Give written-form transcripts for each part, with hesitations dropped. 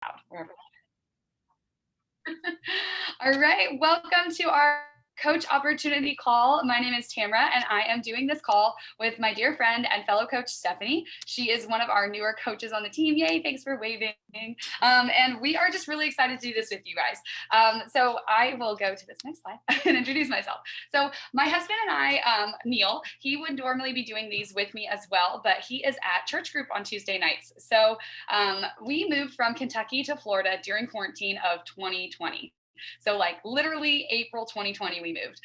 loud wherever. All right, welcome to our coach opportunity call. My name is Tamara, and I am doing this call with my dear friend and fellow coach, Stefanie. She is one of our newer coaches on the team. Yay, thanks for waving. And we are just really excited to do this with you guys. So I will go to this next slide and introduce myself. So my husband and I, Neil, he would normally be doing these with me as well, but he is at church group on Tuesday nights. So we moved from Kentucky to Florida during quarantine of 2020. So like literally April 2020, we moved.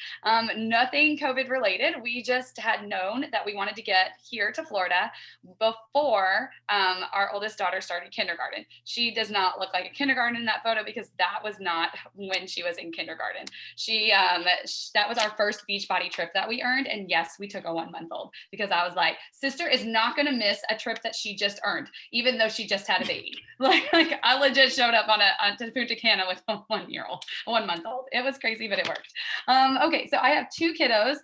Nothing COVID related. We just had known that we wanted to get here to Florida before our oldest daughter started kindergarten. She does not look like a kindergarten in that photo because that was not when she was in kindergarten. That was our first Beachbody trip that we earned. And yes, we took a 1-month-old because I was like, sister is not going to miss a trip that she just earned, even though she just had a baby. like I legit showed up to Punta Cana with a 1-month-old. It was crazy, but it worked. Okay, so I have 2 kiddos,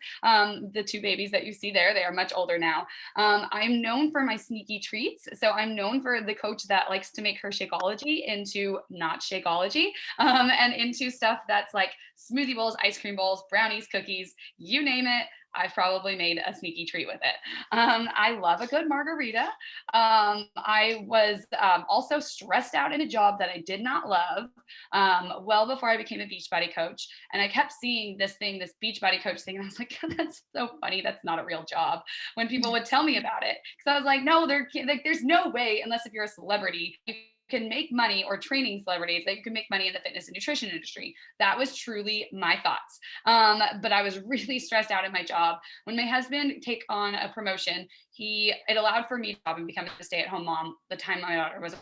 the 2 babies that you see there. They are much older now. I'm known for my sneaky treats. So I'm known for the coach that likes to make her Shakeology into not Shakeology, and into stuff that's like smoothie bowls, ice cream bowls, brownies, cookies, you name it. I've probably made a sneaky treat with it. I love a good margarita. I was also stressed out in a job that I did not love well before I became a Beachbody coach. And I kept seeing this Beachbody coach thing. And I was like, that's so funny. That's not a real job when people would tell me about it. Because I was like, no, there's no way, unless if you're a celebrity, you can make money, or training celebrities, that you can make money in the fitness and nutrition industry. That was truly my thoughts. But I was really stressed out in my job. When my husband took on a promotion, it allowed for me to become a stay-at-home mom the time my daughter was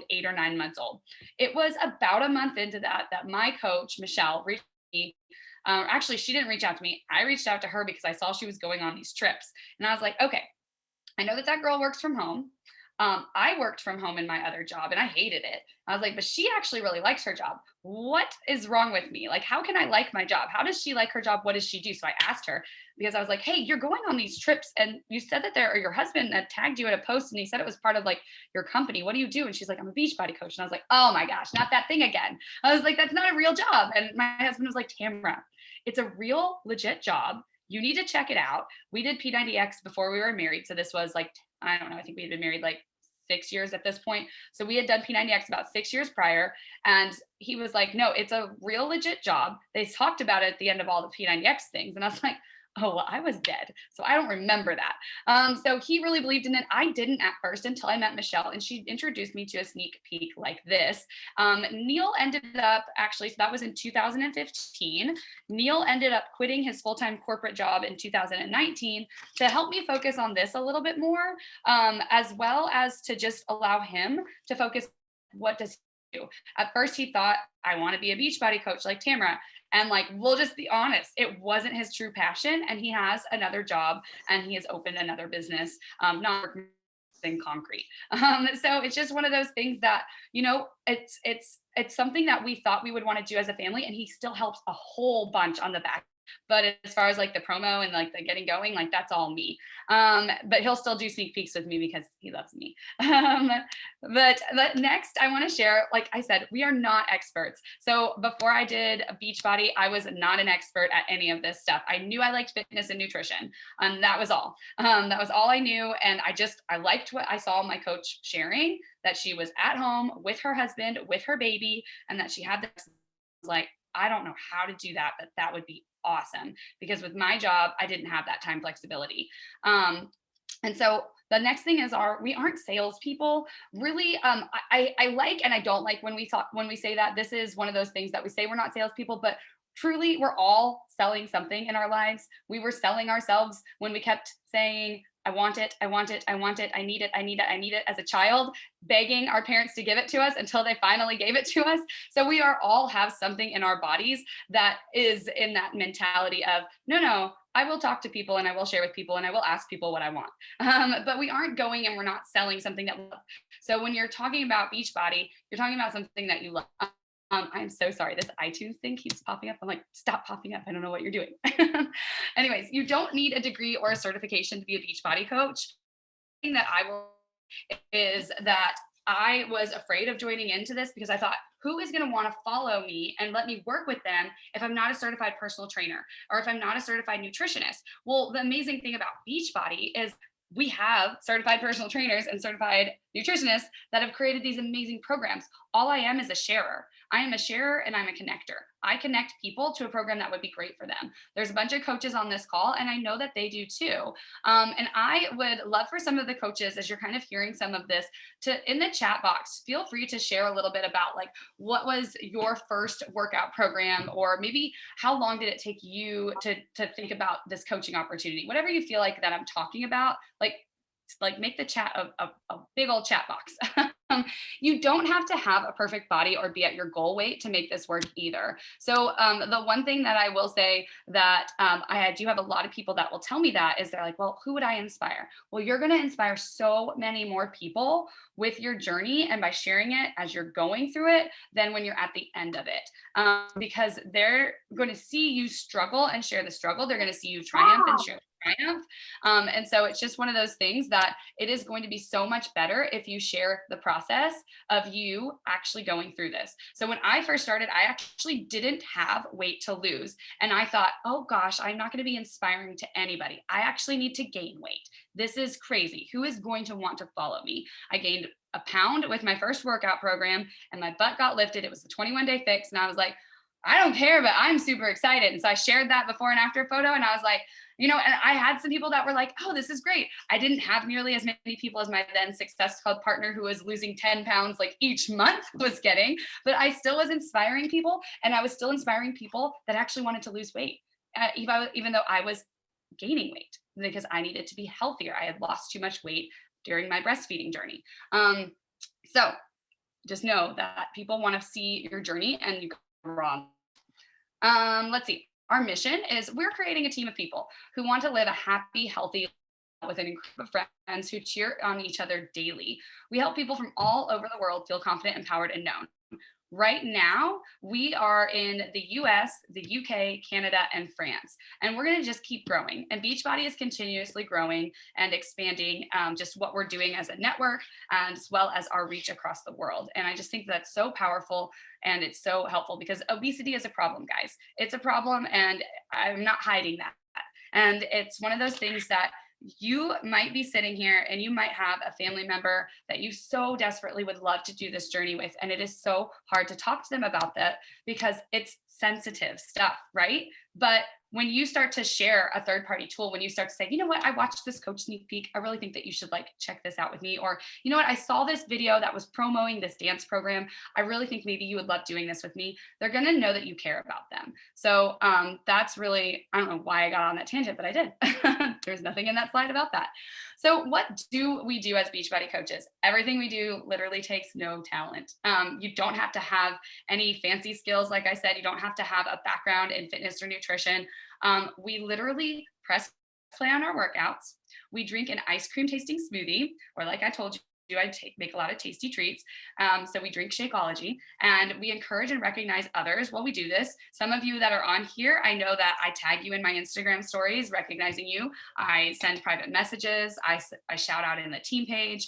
8 or 9 months old. It was about a month into that my coach, Michelle, reached me. Actually, she didn't reach out to me. I reached out to her because I saw she was going on these trips. And I was like, okay, I know that girl works from home. I worked from home in my other job and I hated it. I was like, but she actually really likes her job. What is wrong with me? Like, how can I like my job? How does she like her job? What does she do? So I asked her, because I was like, hey, you're going on these trips and you said that your husband had tagged you at a post and he said it was part of like your company. What do you do? And she's like, I'm a Beachbody coach. And I was like, oh my gosh, not that thing again. I was like, that's not a real job. And my husband was like, Tamara, it's a real legit job. You need to check it out. We did P90X before we were married. So this was like, I don't know, I think we had been married like 6 years at this point. So we had done P90X about 6 years prior. And he was like, no, it's a real legit job. They talked about it at the end of all the P90X things. And I was like, oh, well, I was dead. So I don't remember that. So he really believed in it. I didn't at first until I met Michelle and she introduced me to a sneak peek like this. Neil ended up so that was in 2015. Neil ended up quitting his full-time corporate job in 2019 to help me focus on this a little bit more, as well as to just allow him to focus. What does he do? At first he thought, I want to be a Beachbody coach like Tamara. And like, we'll just be honest, it wasn't his true passion. And he has another job and he has opened another business, not in concrete. So it's just one of those things that, it's something that we thought we would want to do as a family. And he still helps a whole bunch on the back. But as far as like the promo and like the getting going, like that's all me. But he'll still do sneak peeks with me because he loves me. But next I want to share, like I said, we are not experts. So before I did Beachbody, I was not an expert at any of this stuff. I knew I liked fitness and nutrition. That was all. That was all I knew. And I liked what I saw my coach sharing, that she was at home with her husband, with her baby, and that she had this, like, I don't know how to do that, but that would be awesome, because with my job, I didn't have that time flexibility. And so the next thing is we aren't salespeople. Really, I like and I don't like when we say that. This is one of those things that we say we're not salespeople, but truly we're all selling something in our lives. We were selling ourselves when we kept saying, I want it, I want it, I want it, I need it, I need it, I need it, as a child, begging our parents to give it to us until they finally gave it to us. So we all have something in our bodies that is in that mentality of, no, I will talk to people and I will share with people and I will ask people what I want. But we aren't going and we're not selling something that we love. So when you're talking about Beachbody, you're talking about something that you love. I'm so sorry. This iTunes thing keeps popping up. I'm like, stop popping up. I don't know what you're doing. Anyways, you don't need a degree or a certification to be a Beachbody coach. The thing that I will is that I was afraid of joining into this because I thought, who is going to want to follow me and let me work with them if I'm not a certified personal trainer or if I'm not a certified nutritionist? Well, the amazing thing about Beachbody is we have certified personal trainers and certified nutritionists that have created these amazing programs. All I am is a sharer. I am a sharer and I'm a connector. I connect people to a program that would be great for them. There's a bunch of coaches on this call, and I know that they do too. And I would love for some of the coaches, as you're kind of hearing some of this, to in the chat box, feel free to share a little bit about like what was your first workout program, or maybe how long did it take you to think about this coaching opportunity? Whatever you feel like that I'm talking about, like make the chat a big old chat box. You don't have to have a perfect body or be at your goal weight to make this work either. So the one thing that I will say that I do have a lot of people that will tell me that is they're like, well, who would I inspire? Well, you're going to inspire so many more people with your journey and by sharing it as you're going through it than when you're at the end of it. Because they're going to see you struggle and share the struggle. They're going to see you triumph and share the triumph. And so it's just one of those things that it is going to be so much better if you share the process of you actually going through this. So when I first started, I actually didn't have weight to lose. And I thought, oh gosh, I'm not going to be inspiring to anybody. I actually need to gain weight. This is crazy. Who is going to want to follow me? I gained a pound with my first workout program and my butt got lifted. It was the 21-day fix. And I was like, I don't care, but I'm super excited. And so I shared that before and after photo. And I was like, and I had some people that were like, oh, this is great. I didn't have nearly as many people as my then Success Club partner who was losing 10 pounds like each month was getting, but I still was inspiring people. And I was still inspiring people that actually wanted to lose weight, even though I was gaining weight because I needed to be healthier. I had lost too much weight during my breastfeeding journey. So just know that people want to see your journey and you go wrong. Let's see. Our mission is we're creating a team of people who want to live a happy, healthy life with an group of friends who cheer on each other daily. We help people from all over the world feel confident, empowered, and known. Right now, we are in the US, the UK, Canada, and France, and we're going to just keep growing. And Beachbody is continuously growing and expanding just what we're doing as a network, as well as our reach across the world. And I just think that's so powerful and it's so helpful because obesity is a problem, guys. It's a problem, and I'm not hiding that. And it's one of those things that you might be sitting here and you might have a family member that you so desperately would love to do this journey with. And it is so hard to talk to them about that because it's sensitive stuff, right? But when you start to share a third-party tool, when you start to say, you know what, I watched this coach sneak peek, I really think that you should like check this out with me. Or, you know what, I saw this video that was promoting this dance program. I really think maybe you would love doing this with me. They're going to know that you care about them. So that's really, I don't know why I got on that tangent, but I did. There's nothing in that slide about that. So what do we do as Beachbody coaches? Everything we do literally takes no talent. You don't have to have any fancy skills. Like I said, you don't have to have a background in fitness or nutrition. We literally press play on our workouts. We drink an ice cream tasting smoothie, or like I told you, I make a lot of tasty treats. So we drink Shakeology, and we encourage and recognize others while we do this. Some of you that are on here, I know that I tag you in my Instagram stories, recognizing you. I send private messages. I shout out in the team page.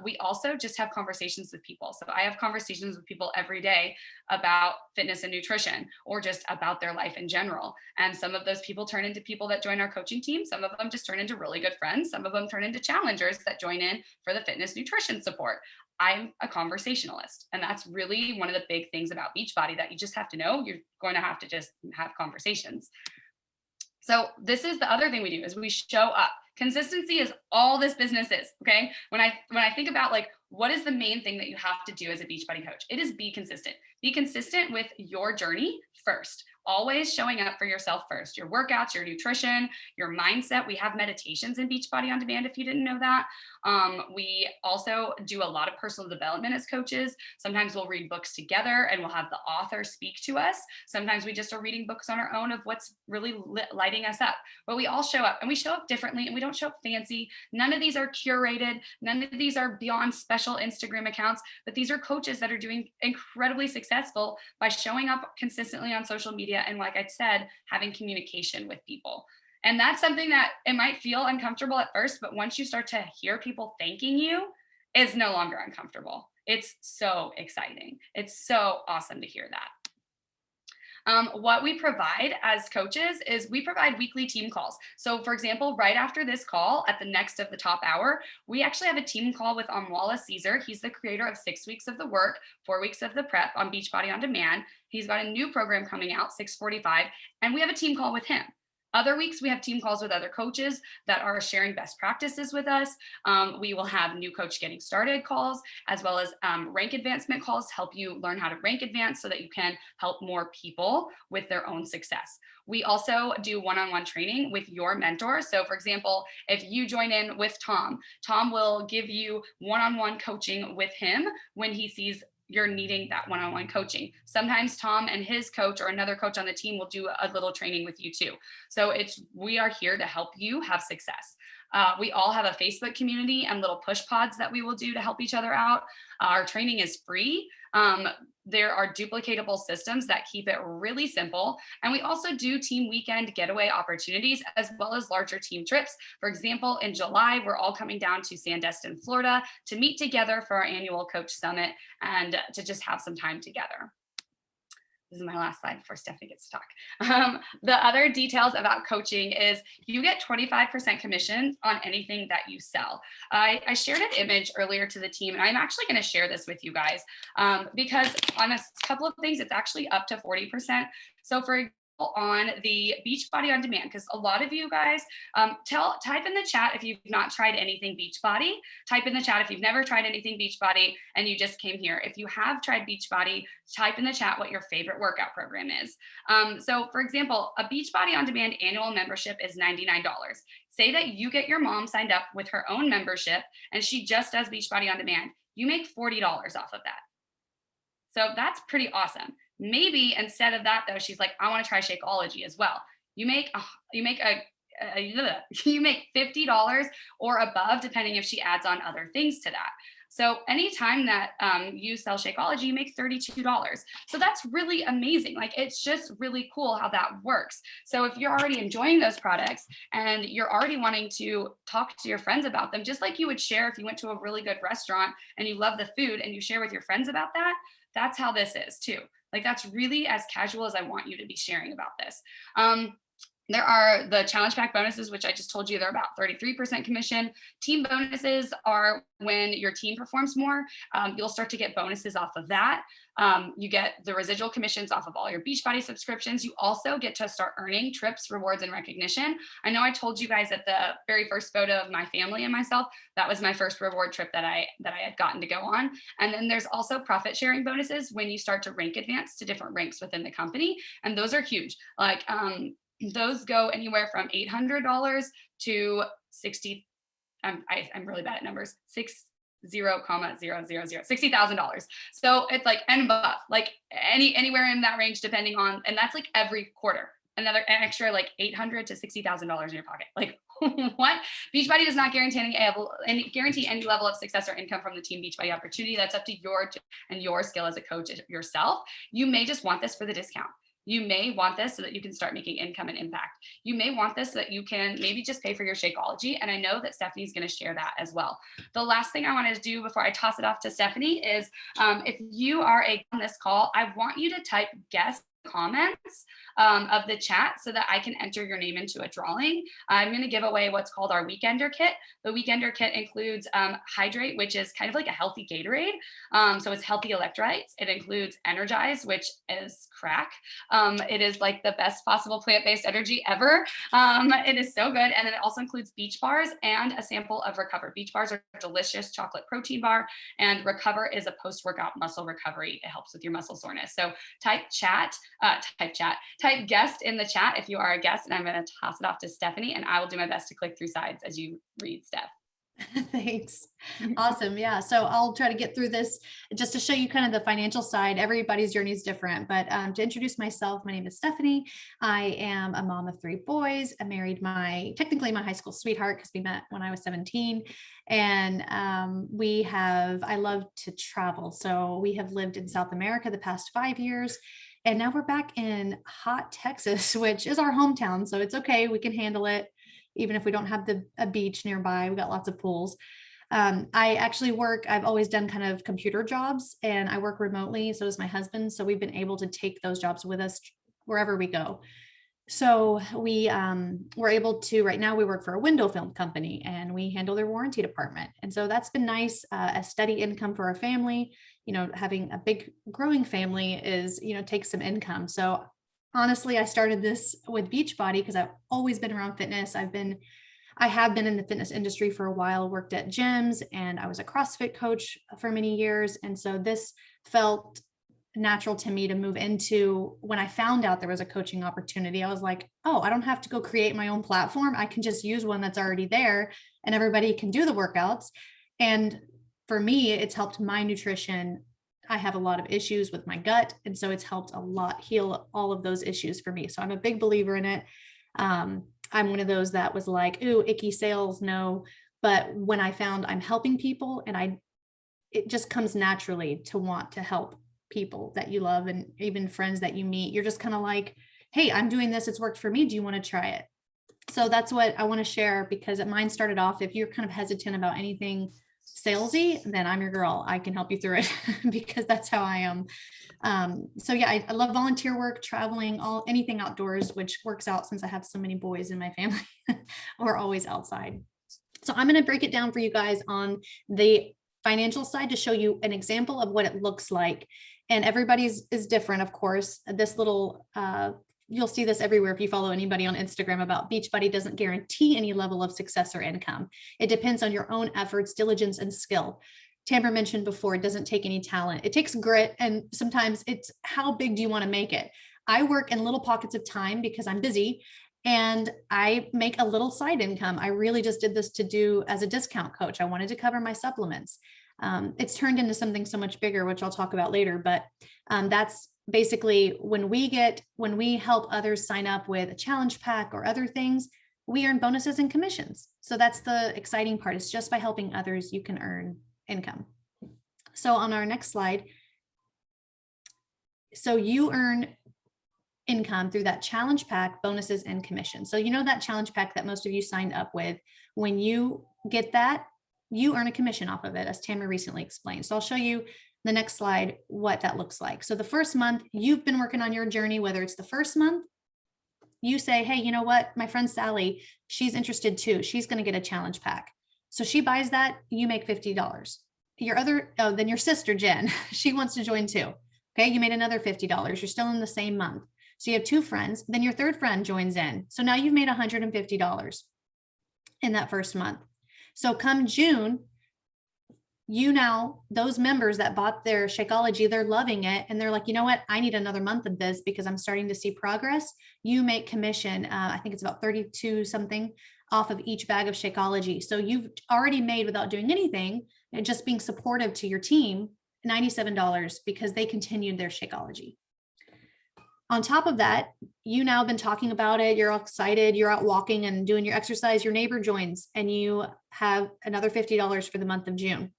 We also just have conversations with people. So I have conversations with people every day about fitness and nutrition, or just about their life in general. And some of those people turn into people that join our coaching team. Some of them just turn into really good friends. Some of them turn into challengers that join in for the fitness nutrition support. I'm a conversationalist, and that's really one of the big things about Beachbody that you just have to know. You're going to have to just have conversations. So this is the other thing we do is we show up. Consistency is all this business is, okay? When I think about like, what is the main thing that you have to do as a Beachbody coach? It is be consistent. Be consistent with your journey first. Always showing up for yourself first. Your workouts, your nutrition, your mindset. We have meditations in Beachbody on Demand if you didn't know that. We also do a lot of personal development as coaches. Sometimes we'll read books together and we'll have the author speak to us. Sometimes we just are reading books on our own of what's really lighting us up. But we all show up, and we show up differently, and we don't show up fancy. None of these are curated. None of these are beyond special Instagram accounts, but these are coaches that are doing incredibly successful by showing up consistently on social media. And like I said, having communication with people. And that's something that it might feel uncomfortable at first, but once you start to hear people thanking you, is no longer uncomfortable. It's so exciting. It's so awesome to hear that. What we provide as coaches is we provide weekly team calls. So for example, right after this call at the next of the top hour, we actually have a team call with Wallace Caesar. He's the creator of 6 Weeks of the Work, 4 Weeks of the Prep on Beachbody on Demand. He's got a new program coming out, 645, and we have a team call with him. Other weeks, we have team calls with other coaches that are sharing best practices with us. We will have new coach getting started calls, as well as rank advancement calls to help you learn how to rank advance so that you can help more people with their own success. We also do one-on-one training with your mentor. So for example, if you join in with Tom, Tom will give you one-on-one coaching with him when he sees you're needing that one-on-one coaching. Sometimes Tom and his coach or another coach on the team will do a little training with you too. So we are here to help you have success. We all have a Facebook community and little push pods that we will do to help each other out. Our training is free. There are duplicatable systems that keep it really simple. And we also do team weekend getaway opportunities as well as larger team trips. For example, in July, we're all coming down to Sandestin, Florida to meet together for our annual coach summit and to just have some time together. This is my last slide before Stefanie gets to talk. The other details about coaching is you get 25% commission on anything that you sell. I shared an image earlier to the team, and I'm actually going to share this with you guys because on a couple of things, it's actually up to 40%. So for on the Beachbody on Demand, because a lot of you guys type in the chat if you've not tried anything Beachbody. Type in the chat if you've never tried anything Beachbody and you just came here. If you have tried Beachbody, type in the chat what your favorite workout program is. So for example, a Beachbody on Demand annual membership is $99. Say that you get your mom signed up with her own membership and she just does Beachbody on Demand. You make $40 off of that. So that's pretty awesome. Maybe instead of that though, she's like, I want to try Shakeology as well. You make $50 or above, depending if she adds on other things to that. So anytime that you sell Shakeology, you make $32. So that's really amazing. Like, it's just really cool how that works. So if you're already enjoying those products and you're already wanting to talk to your friends about them, just like you would share if you went to a really good restaurant and you love the food and you share with your friends about that, that's how this is too. Like, that's really as casual as I want you to be sharing about this. There are the challenge pack bonuses, which I just told you, they're about 33% commission. Team bonuses are when your team performs more. You'll start to get bonuses off of that. You get the residual commissions off of all your Beachbody subscriptions. You also get to start earning trips, rewards, and recognition. I know I told you guys at the very first photo of my family and myself, that was my first reward trip that I had gotten to go on. And then there's also profit sharing bonuses when you start to rank advance to different ranks within the company. And those are huge. Like, those go anywhere from $800 to 60. I'm really bad at numbers. $60,000. So it's like and above, like anywhere in that range, depending on, and that's like every quarter, an extra like $800 to $60,000 in your pocket. Like, what? Beachbody does not guarantee any level of success or income from the Team Beachbody opportunity. That's up to your skill as a coach yourself. You may just want this for the discount. You may want this so that you can start making income and impact. You may want this so that you can maybe just pay for your Shakeology. And I know that Stefanie's going to share that as well. The last thing I wanted to do before I toss it off to Stefanie is if you are on this call, I want you to type guest comments of the chat so that I can enter your name into a drawing. I'm going to give away what's called our Weekender Kit. The Weekender Kit includes Hydrate, which is kind of like a healthy Gatorade. So it's healthy electrolytes. It includes Energize, which is crack. It is like the best possible plant-based energy ever. It is so good. And then it also includes Beach Bars and a sample of Recover. Beach Bars are a delicious chocolate protein bar, and Recover is a post-workout muscle recovery. It helps with your muscle soreness. So type guest in the chat if you are a guest, and I'm going to toss it off to Stefanie, and I will do my best to click through sides as you read, Steph. Thanks. Awesome. Yeah. So I'll try to get through this just to show you kind of the financial side. Everybody's journey is different, but to introduce myself, my name is Stefanie. I am a mom of 3 boys. I married technically my high school sweetheart because we met when I was 17. And I love to travel. So we have lived in South America the past 5 years. And now we're back in hot Texas, which is our hometown. So it's okay. We can handle it. Even if we don't have a beach nearby, we got lots of pools. I actually I've always done kind of computer jobs, and I work remotely. So does my husband. So we've been able to take those jobs with us wherever we go. So we're able to, right now we work for a window film company and we handle their warranty department. And so that's been nice, a steady income for our family. Having a big growing family takes some income. So honestly, I started this with Beachbody because I've always been around fitness. I have been in the fitness industry for a while, worked at gyms, and I was a CrossFit coach for many years. And so this felt natural to me to move into. When I found out there was a coaching opportunity, I was like, oh, I don't have to go create my own platform. I can just use one that's already there and everybody can do the workouts. And for me, it's helped my nutrition. I have a lot of issues with my gut. And so it's helped a lot heal all of those issues for me. So I'm a big believer in it. I'm one of those that was like, ooh, icky sales, no. But when I found I'm helping people, and it just comes naturally to want to help people that you love and even friends that you meet. You're just kind of like, hey, I'm doing this. It's worked for me. Do you want to try it? So that's what I want to share, because mine started off, if you're kind of hesitant about anything salesy, then I'm your girl. I can help you through it because that's how I am. So yeah, I love volunteer work, traveling, anything outdoors, which works out since I have so many boys in my family. We're always outside. So I'm going to break it down for you guys on the financial side to show you an example of what it looks like. And everybody's is different, of course. This little, you'll see this everywhere if you follow anybody on Instagram about Beachbody doesn't guarantee any level of success or income. It depends on your own efforts, diligence, and skill. Tamara mentioned before, it doesn't take any talent. It takes grit. And sometimes it's how big do you want to make it? I work in little pockets of time because I'm busy and I make a little side income. I really just did this to do as a discount coach. I wanted to cover my supplements. It's turned into something so much bigger, which I'll talk about later. But that's basically when we help others sign up with a challenge pack or other things, we earn bonuses and commissions. So that's the exciting part. It's just by helping others, you can earn income. So on our next slide, so you earn income through that challenge pack, bonuses, and commission. So that challenge pack that most of you signed up with, when you get that, you earn a commission off of it, as Tamara recently explained. So I'll show you the next slide what that looks like. So the first month, you've been working on your journey, whether it's the first month, you say, hey, you know what? My friend Sally, she's interested too. She's going to get a challenge pack. So she buys that, you make $50. Then your sister, Jen, she wants to join too. Okay, you made another $50. You're still in the same month. So you have two friends, then your third friend joins in. So now you've made $150 in that first month. So come June, those members that bought their Shakeology, they're loving it. And they're like, you know what? I need another month of this because I'm starting to see progress. You make commission. I think it's about 32 something off of each bag of Shakeology. So you've already made, without doing anything, and just being supportive to your team, $97 because they continued their Shakeology. On top of that, you now have been talking about it. You're all excited. You're out walking and doing your exercise. Your neighbor joins and you have another $50 for the month of June.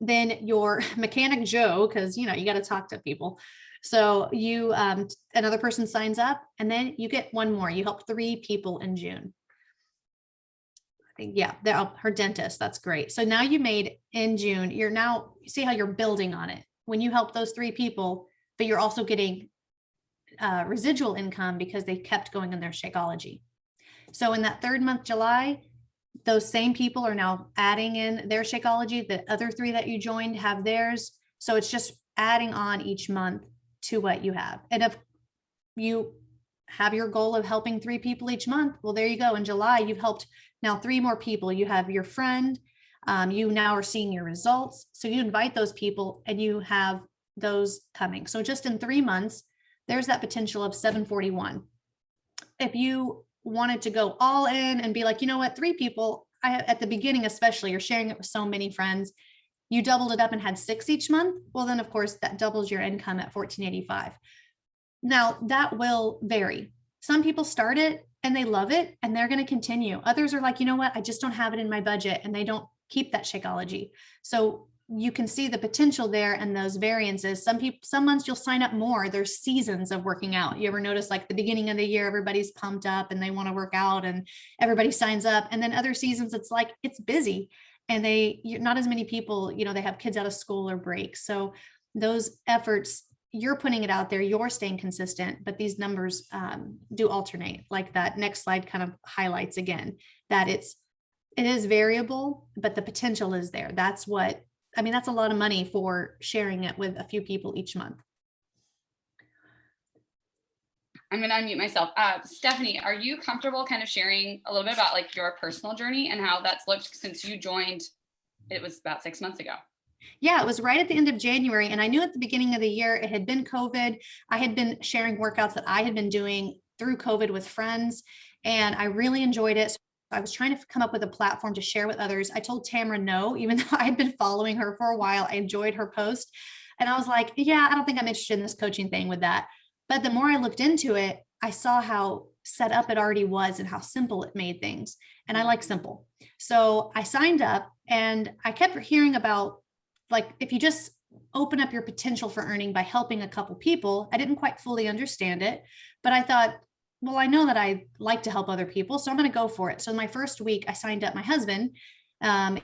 Then your mechanic Joe, because you got to talk to people. So you, another person signs up and then you get one more. You help 3 people in June. Yeah, her dentist. That's great. So now you made in June, you see how you're building on it when you help those 3 people, but you're also getting residual income because they kept going in their Shakeology. So in that third month, July, those same people are now adding in their Shakeology. The other 3 that you joined have theirs. So it's just adding on each month to what you have. And if you have your goal of helping 3 people each month, well, there you go. In July, you've helped now 3 more people. You have your friend. You now are seeing your results. So you invite those people and you have those coming. So just in 3 months, there's that potential of $741. If you wanted to go all in and be like, you know what, 3 people, at the beginning, especially, you're sharing it with so many friends, you doubled it up and had 6 each month. Well, then of course that doubles your income at $1,485. Now that will vary. Some people start it and they love it and they're going to continue. Others are like, you know what, I just don't have it in my budget, and they don't keep that Shakeology. So you can see the potential there and those variances. Some months you'll sign up more. There's seasons of working out. You ever notice like the beginning of the year, everybody's pumped up and they want to work out and everybody signs up. And then other seasons, it's like, it's busy and not as many people, they have kids out of school or break. So those efforts, you're putting it out there, you're staying consistent, but these numbers do alternate. Like that next slide kind of highlights again that it is variable, but the potential is there. That's a lot of money for sharing it with a few people each month. I'm going to unmute myself. Stefanie, are you comfortable kind of sharing a little bit about like your personal journey and how that's looked since you joined? It was about 6 months ago. Yeah, it was right at the end of January. And I knew at the beginning of the year, it had been COVID. I had been sharing workouts that I had been doing through COVID with friends, and I really enjoyed it. So I was trying to come up with a platform to share with others. I told Tamara no, even though I had been following her for a while. I enjoyed her post. And I was like, yeah, I don't think I'm interested in this coaching thing with that. But the more I looked into it, I saw how set up it already was and how simple it made things. And I like simple. So I signed up, and I kept hearing about, like, if you just open up your potential for earning by helping a couple people. I didn't quite fully understand it, but I thought, well, I know that I like to help other people, so I'm going to go for it. So my first week, I signed up my husband,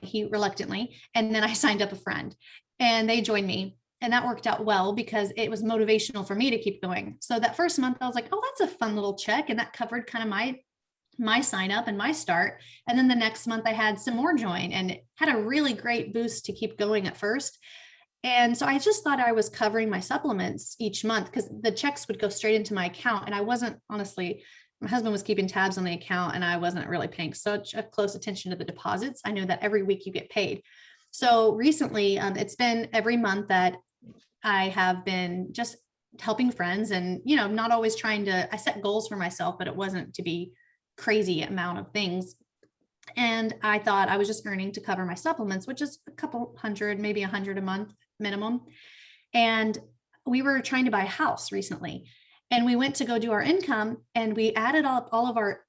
he reluctantly, and then I signed up a friend, and they joined me. And that worked out well because it was motivational for me to keep going. So that first month I was like, oh, that's a fun little check. And that covered kind of my sign up and my start. And then the next month I had some more join, and it had a really great boost to keep going at first. And so I just thought I was covering my supplements each month because the checks would go straight into my account. And I wasn't, honestly, my husband was keeping tabs on the account, and I wasn't really paying such a close attention to the deposits. I knew that every week you get paid. So recently, it's been every month that I have been just helping friends, and, not always I set goals for myself, but it wasn't to be crazy amount of things. And I thought I was just earning to cover my supplements, which is a couple hundred, maybe 100 a month minimum. And we were trying to buy a house recently, and we went to go do our income, and we added up all of our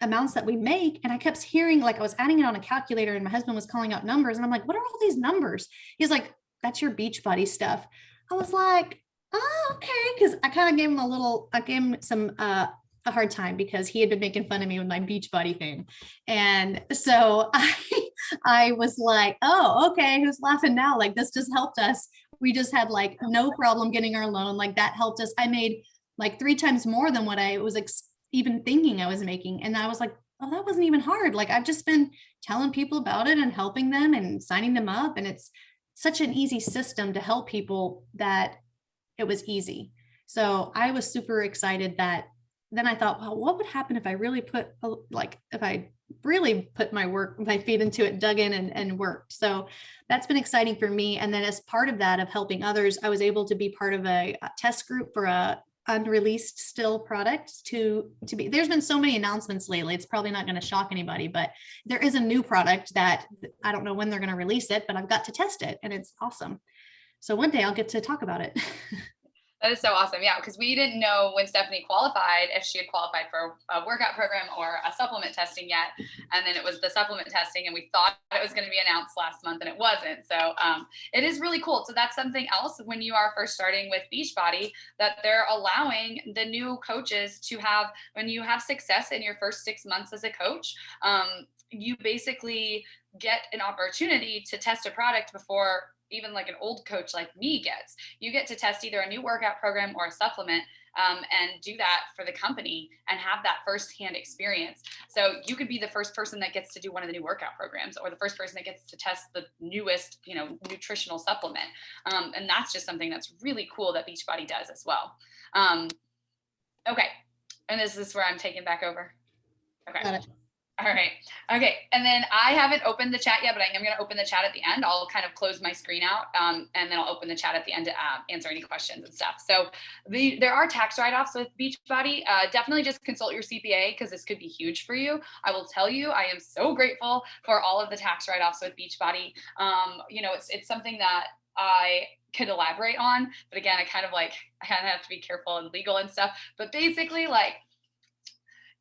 amounts that we make. And I kept hearing, like, I was adding it on a calculator, and my husband was calling out numbers, and I'm like, what are all these numbers? He's like, that's your Beachbody stuff. I was like, oh, okay. Cause I kind of gave him some, a hard time because he had been making fun of me with my Beachbody thing. And so I was like, oh, okay. Who's laughing now? Like, this just helped us. We just had like no problem getting our loan. Like, that helped us. I made like 3 times more than what I was even thinking I was making. And I was like, oh, that wasn't even hard. Like, I've just been telling people about it and helping them and signing them up. And it's such an easy system to help people that it was easy. So I was super excited that then I thought, well, what would happen if I really put my feet into it, dug in and worked. So that's been exciting for me. And then as part of that, of helping others, I was able to be part of a test group for a unreleased still product to be. There's been so many announcements lately, it's probably not going to shock anybody, but there is a new product that I don't know when they're going to release it, but I've got to test it, and it's awesome. So one day I'll get to talk about it. That is so awesome. Yeah, because we didn't know when Stefanie qualified, if she had qualified for a workout program or a supplement testing yet. And then it was the supplement testing, and we thought it was going to be announced last month, and it wasn't. So it is really cool. So that's something else when you are first starting with Beachbody, that they're allowing the new coaches to have, when you have success in your first 6 months as a coach, you basically get an opportunity to test a product before even like an old coach like me gets. You get to test either a new workout program or a supplement, and do that for the company and have that firsthand experience. So you could be the first person that gets to do one of the new workout programs, or the first person that gets to test the newest, nutritional supplement. And that's just something that's really cool that Beachbody does as well. Okay. And this is where I'm taking back over. Okay. Got it. All right. Okay. And then I haven't opened the chat yet, but I am going to open the chat at the end. I'll kind of close my screen out, and then I'll open the chat at the end to answer any questions and stuff. So there are tax write-offs with Beachbody. Definitely just consult your CPA, because this could be huge for you. I will tell you, I am so grateful for all of the tax write-offs with Beachbody. It's something that I could elaborate on, but again, I kind of have to be careful and legal and stuff. But basically, like,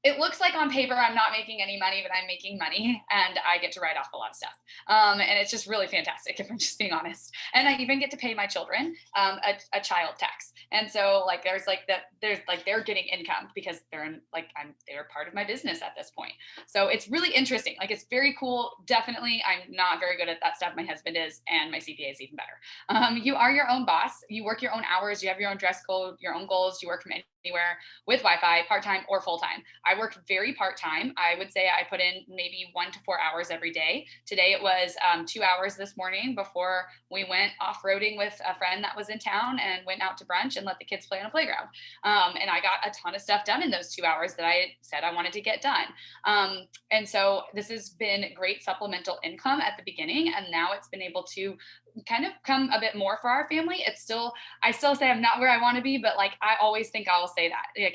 it looks like on paper I'm not making any money, but I'm making money and I get to write off a lot of stuff. And it's just really fantastic, if I'm just being honest. And I even get to pay my children a child tax. And so like there's like they're getting income because they're in like they're part of my business at this point. So it's really interesting. Like it's very cool. Definitely, I'm not very good at that stuff. My husband is, and my CPA is even better. You are your own boss. You work your own hours. You have your own dress code, your own goals. You work from anywhere with Wi-Fi, part-time or full-time. I work very part-time. I would say I put in maybe 1 to 4 hours every day. Today it was 2 hours this morning before we went off-roading with a friend that was in town and went out to brunch and let the kids play on a playground. And I got a ton of stuff done in those 2 hours that I said I wanted to get done. And so this has been great supplemental income at the beginning, and now it's been able to kind of come a bit more for our family. I still say I'm not where I want to be, but like I always think I will say that. Like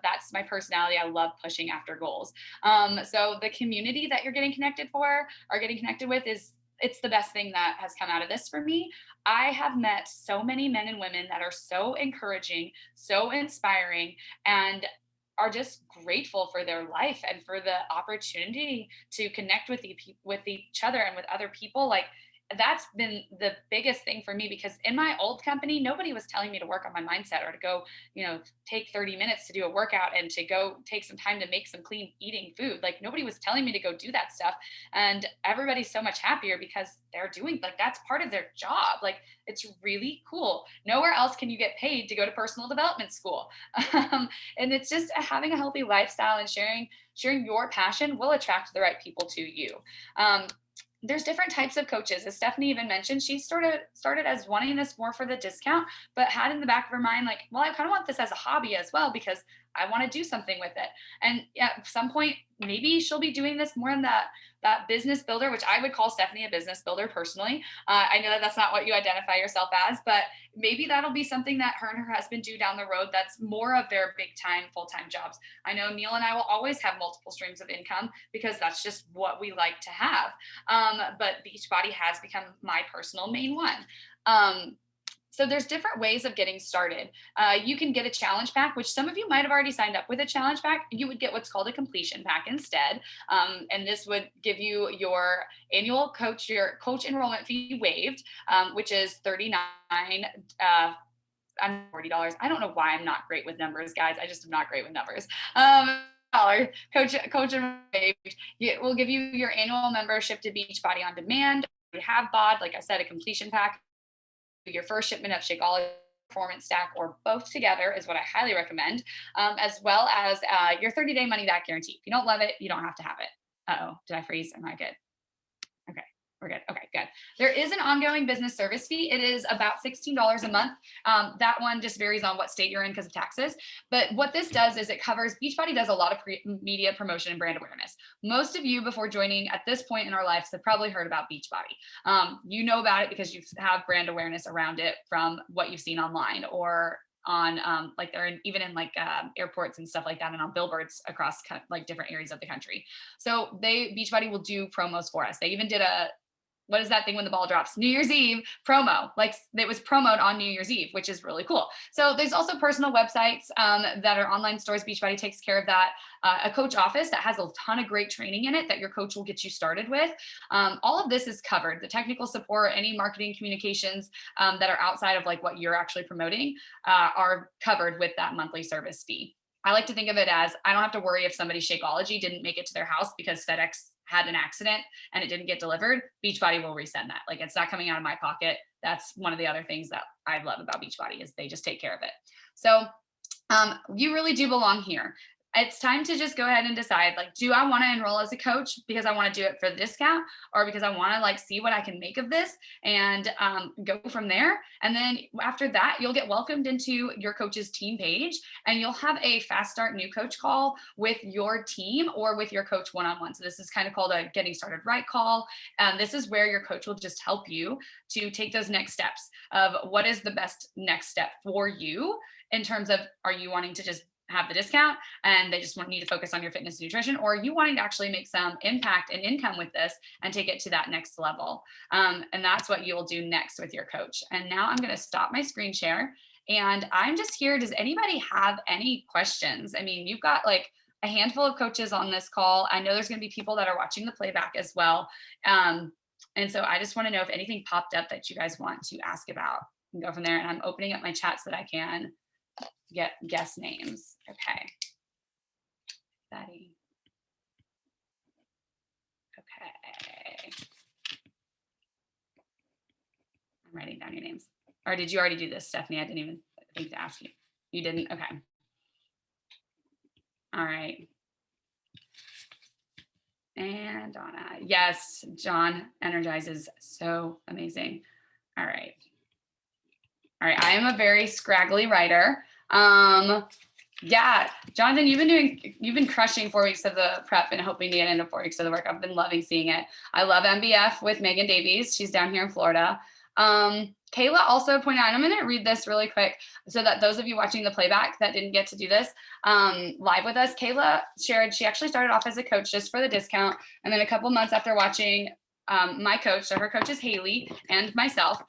that's my personality. I love pushing after goals. So the community that you're getting connected with it's the best thing that has come out of this for me. I have met so many men and women that are so encouraging, so inspiring, and are just grateful for their life and for the opportunity to connect with each other and with other people. Like that's been the biggest thing for me, because in my old company, nobody was telling me to work on my mindset or to go, take 30 minutes to do a workout and to go take some time to make some clean eating food. Like nobody was telling me to go do that stuff. And everybody's so much happier because they're doing like that's part of their job. Like it's really cool. Nowhere else can you get paid to go to personal development school. And it's just having a healthy lifestyle and sharing your passion will attract the right people to you. There's different types of coaches. As Stefanie even mentioned, she started as wanting this more for the discount, but had in the back of her mind, like, well, I kind of want this as a hobby as well, because I want to do something with it. And at some point, maybe she'll be doing this more in that business builder, which I would call Stefanie a business builder personally. I know that that's not what you identify yourself as, but maybe that'll be something that her and her husband do down the road. That's more of their big time, full-time jobs. I know Neil and I will always have multiple streams of income because that's just what we like to have. But Beachbody has become my personal main one. So there's different ways of getting started. You can get a challenge pack, which some of you might have already signed up with a challenge pack. You would get what's called a completion pack instead. And this would give you your coach enrollment fee waived, which is $39. I'm $40. I don't know why I'm not great with numbers, guys. I just am not great with numbers. Coach waived. It will give you your annual membership to Beachbody on demand. You have BOD, like I said, a completion pack. Your first shipment of Shakeology Performance Stack, or both together, is what I highly recommend, as well as your 30-day money back guarantee. If you don't love it, you don't have to have it. Uh-oh, did I freeze? Am I good? Okay, we're good. Okay, good. There is an ongoing business service fee. It is about $16 a month. That one just varies on what state you're in because of taxes. But what this does is it covers, Beachbody does a lot of media promotion and brand awareness. Most of you before joining at this point in our lives have probably heard about Beachbody. You know about it because you have brand awareness around it from what you've seen online or on like they're even in like airports and stuff like that, and on billboards across like different areas of the country. So Beachbody will do promos for us. They even did what is that thing when the ball drops? New Year's Eve promo. Like it was promoted on New Year's Eve, which is really cool. So there's also personal websites that are online stores. Beachbody takes care of that. A coach office that has a ton of great training in it that your coach will get you started with. All of this is covered. The technical support, any marketing communications that are outside of like what you're actually promoting are covered with that monthly service fee. I like to think of it as I don't have to worry if somebody's Shakeology didn't make it to their house because FedEx had an accident and it didn't get delivered. Beachbody will resend that. Like it's not coming out of my pocket. That's one of the other things that I love about Beachbody is they just take care of it. So you really do belong here. It's time to just go ahead and decide, like, do I want to enroll as a coach because I want to do it for the discount, or because I want to like see what I can make of this and go from there. And then after that, you'll get welcomed into your coach's team page, and you'll have a fast start new coach call with your team or with your coach one-on-one. So this is kind of called a getting started right call. This is where your coach will just help you to take those next steps of what is the best next step for you in terms of, are you wanting to just have the discount and they just need to focus on your fitness and nutrition, or are you wanting to actually make some impact and income with this and take it to that next level? And that's what you'll do next with your coach. And now I'm going to stop my screen share, and I'm just here. Does anybody have any questions? I mean, you've got like a handful of coaches on this call. I know there's going to be people that are watching the playback as well. And so I just want to know if anything popped up that you guys want to ask about and go from there. And I'm opening up my chat so that I can get guest names. Okay. Betty. Okay. I'm writing down your names. Or did you already do this, Stefanie? I didn't even think to ask you. You didn't? Okay. All right. And Donna. Yes, John energizes. So amazing. All right. All right. I am a very scraggly writer. Yeah, Jonathan, you've been crushing 4 weeks of the prep and hoping to get into 4 weeks of the work. I've been loving seeing it. I love MBF with Megan Davies. She's down here in Florida. Kayla also pointed out, and I'm going to read this really quick so that those of you watching the playback that didn't get to do this live with us, Kayla shared she actually started off as a coach just for the discount. And then a couple months after watching my coach, so her coach is Haley, and myself,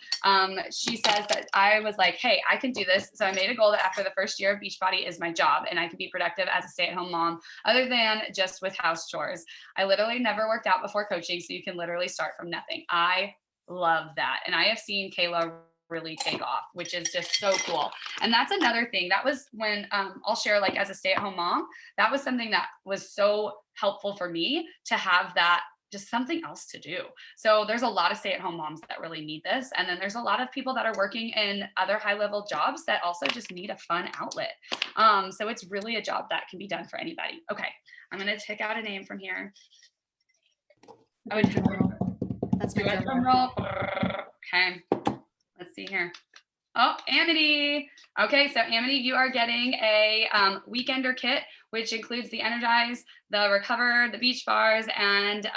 she says that I was like, hey, I can do this. So I made a goal that after the first year of Beachbody is my job and I can be productive as a stay-at-home mom other than just with house chores. I literally never worked out before coaching, so you can literally start from nothing. I love that. And I have seen Kayla really take off, which is just so cool. And that's another thing that was when I'll share, like, as a stay-at-home mom, that was something that was so helpful for me to have that just something else to do. So there's a lot of stay-at-home moms that really need this. And then there's a lot of people that are working in other high-level jobs that also just need a fun outlet. So it's really a job that can be done for anybody. Okay, I'm going to pick out a name from here. That's my drum roll. Okay, let's see here. Oh, Amity. Okay, so Amity, you are getting a weekender kit, which includes the Energize, the Recover, the Beach Bars, and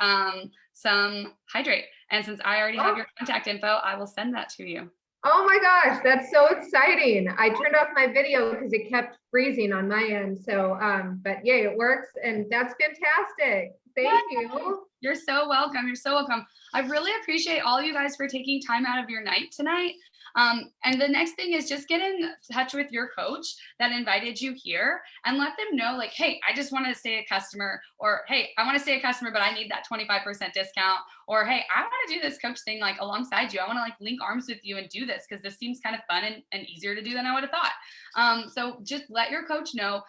some Hydrate. And since I already have your contact info, I will send that to you. Oh my gosh, that's so exciting. I turned off my video because it kept freezing on my end. So, but yay, it works. And that's fantastic. Thank you. You're so welcome. You're so welcome. I really appreciate all you guys for taking time out of your night tonight. And the next thing is just get in touch with your coach that invited you here and let them know, like, hey, I just want to stay a customer, or hey, I want to stay a customer, but I need that 25% discount, or hey, I want to do this coach thing like alongside you. I want to like link arms with you and do this because this seems kind of fun and easier to do than I would have thought. So just let your coach know.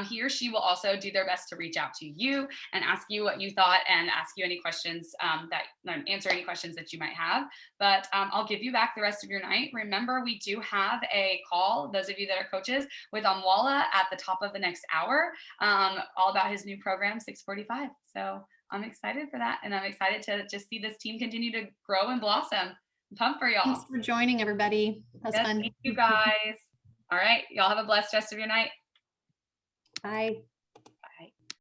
He or she will also do their best to reach out to you and ask you what you thought and ask you any questions answer any questions that you might have. But I'll give you back the rest of your night. Remember, we do have a call, those of you that are coaches, with Amwala at the top of the next hour, all about his new program, 645. So I'm excited for that. And I'm excited to just see this team continue to grow and blossom. I'm pumped for y'all. Thanks for joining, everybody. That's fun. Thank you guys. All right. Y'all have a blessed rest of your night. Bye.